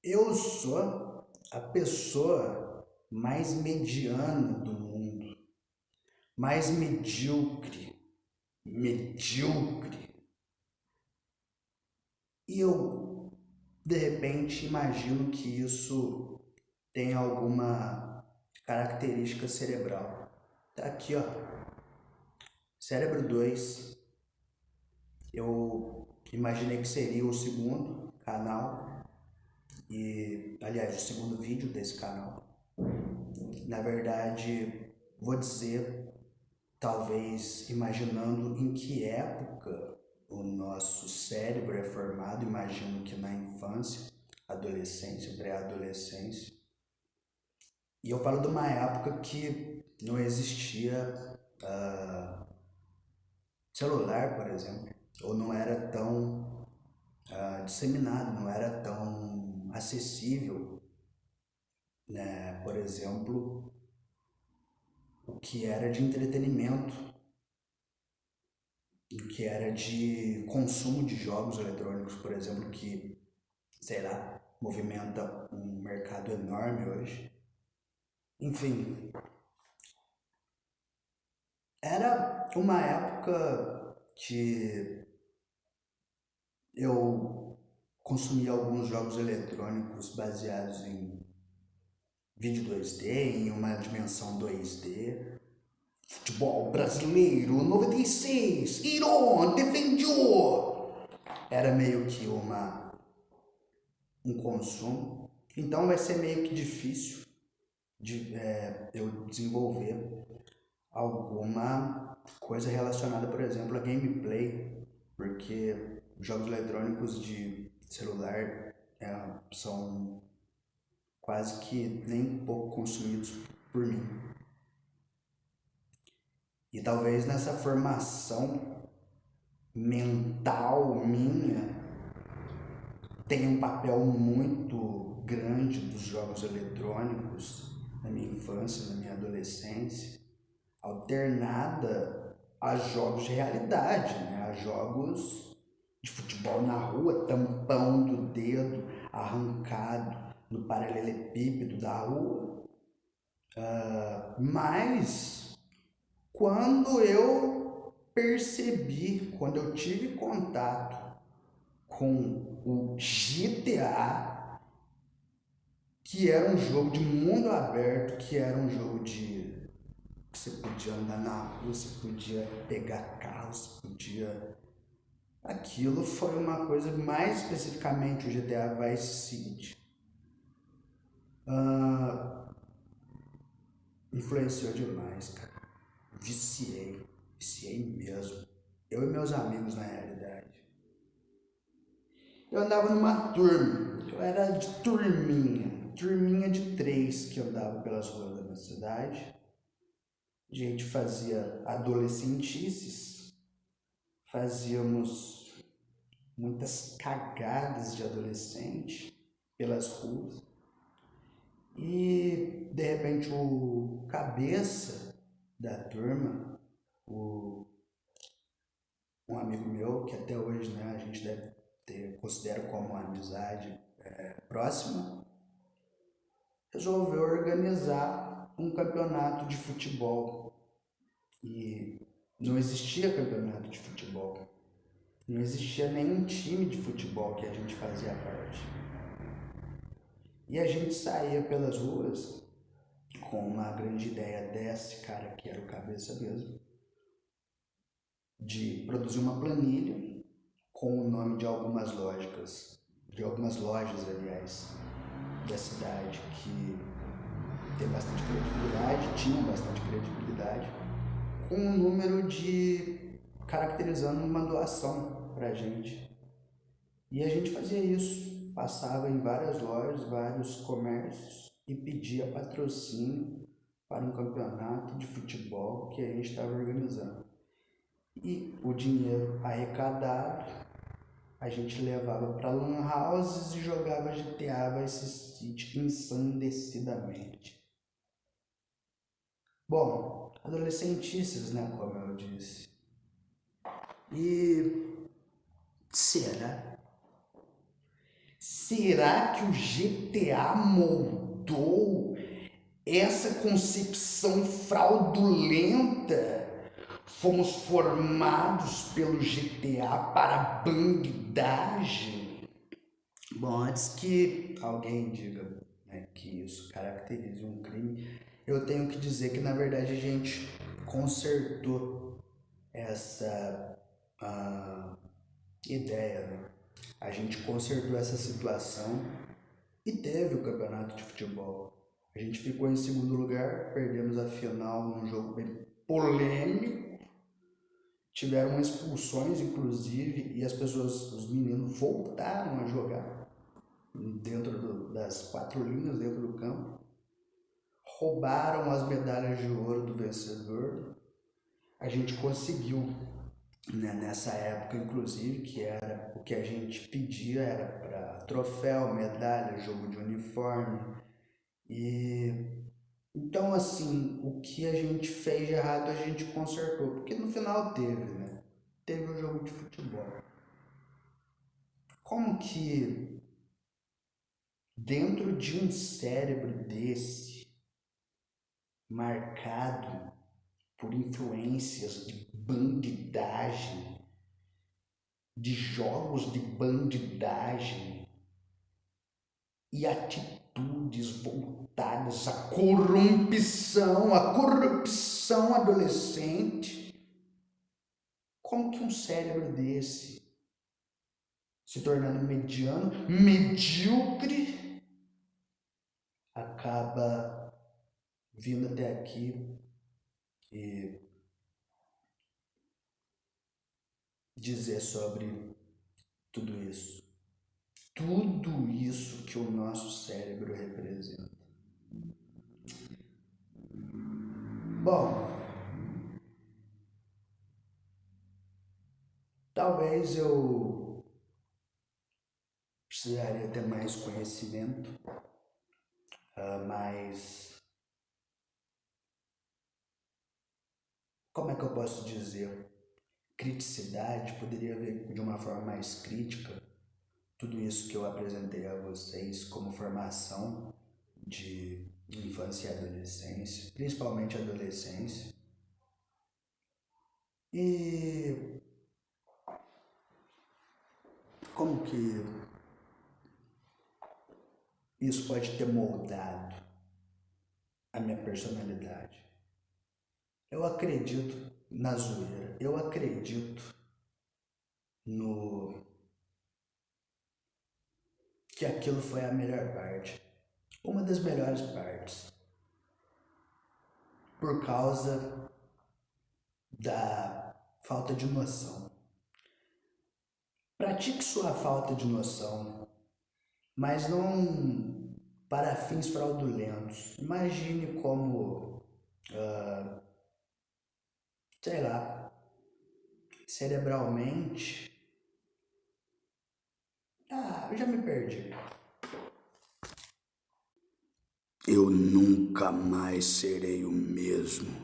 Eu sou a pessoa mais mediana do mundo, mais medíocre. E eu, de repente, imagino que isso tem alguma característica cerebral. Tá aqui, ó. Cérebro 2. Eu imaginei que seria o segundo canal e, aliás, o segundo vídeo desse canal. Na verdade, vou dizer, talvez imaginando em que época o nosso cérebro é formado, imagino que na infância, adolescência, pré-adolescência. E eu falo de uma época que não existia celular, por exemplo, ou não era tão disseminado, não era tão acessível, né? Por exemplo, o que era de entretenimento, o que era de consumo de jogos eletrônicos, por exemplo, que, sei lá, movimenta um mercado enorme hoje. Enfim, era uma época que eu consumia alguns jogos eletrônicos baseados em vídeo 2D, em uma dimensão 2D. Futebol brasileiro 96, Iron defendeu! Era meio que um consumo. Então vai ser meio que difícil eu desenvolver alguma coisa relacionada, por exemplo, a gameplay, porque jogos eletrônicos de celular são quase que nem pouco consumidos por mim. E talvez nessa formação mental minha tenha um papel muito grande dos jogos eletrônicos na minha infância, na minha adolescência, alternada a jogos de realidade, né? A jogos de futebol na rua, tampão do dedo arrancado no paralelepípedo da rua. Mas quando eu percebi, quando eu tive contato com o GTA, que era um jogo de mundo aberto, que era um jogo de que você podia andar na rua, você podia pegar carro, você podia. Aquilo foi uma coisa, mais especificamente o GTA Vice City. Ah, influenciou demais, cara. Viciei mesmo. Eu e meus amigos, na realidade. Eu andava numa turma, eu era de turminha de três que andava pelas ruas da minha cidade. A gente fazia adolescentices, fazíamos muitas cagadas de adolescente pelas ruas. E de repente o cabeça da turma, o, um amigo meu, que até hoje, né, a gente deve ter, considero como uma amizade próxima, resolveu organizar um campeonato de futebol. E não existia campeonato de futebol. Não existia nenhum time de futebol que a gente fazia parte. E a gente saía pelas ruas com uma grande ideia desse cara que era o cabeça mesmo, de produzir uma planilha com o nome de algumas lojas, aliás, da cidade que tem bastante credibilidade, tinha bastante credibilidade, com um número de caracterizando uma doação pra gente. E a gente fazia isso, passava em várias lojas, vários comércios e pedia patrocínio para um campeonato de futebol que a gente estava organizando. E o dinheiro arrecadado a gente levava para lan houses e jogava GTA Vice City ensandecidamente. Bom, adolescentices, né, como eu disse. E será? Será que o GTA moldou essa concepção fraudulenta? Fomos formados pelo GTA para bandidagem? Bom, antes que alguém diga, né, que isso caracteriza um crime, eu tenho que dizer que na verdade a gente consertou essa ideia, né? A gente consertou essa situação e teve o campeonato de futebol. A gente ficou em segundo lugar, perdemos a final num jogo bem polêmico. Tiveram expulsões, inclusive, e as pessoas, os meninos, voltaram a jogar das 4 linhas dentro do campo. Roubaram as medalhas de ouro do vencedor. A gente conseguiu, né, nessa época, inclusive, que era o que a gente pedia era para troféu, medalha, jogo de uniforme. E então, assim, o que a gente fez de errado a gente consertou, porque no final teve, né? Teve um jogo de futebol. Como que dentro de um cérebro desse, marcado por influências de bandidagem, de jogos de bandidagem e atitudes voltadas à corrupção adolescente, como que um cérebro desse, se tornando mediano, medíocre, acaba vindo até aqui e dizer sobre tudo isso? Tudo isso que o nosso cérebro representa. Bom, talvez eu precisaria ter mais conhecimento, mas como é que eu posso dizer? Criticidade, poderia ver de uma forma mais crítica tudo isso que eu apresentei a vocês como formação de infância e adolescência, principalmente adolescência. E como que isso pode ter moldado a minha personalidade? Eu acredito na zoeira, eu acredito no que aquilo foi a melhor parte, uma das melhores partes, por causa da falta de noção. Pratique sua falta de noção, mas não para fins fraudulentos. Imagine como, sei lá, cerebralmente. Eu já me perdi. Eu nunca mais serei o mesmo.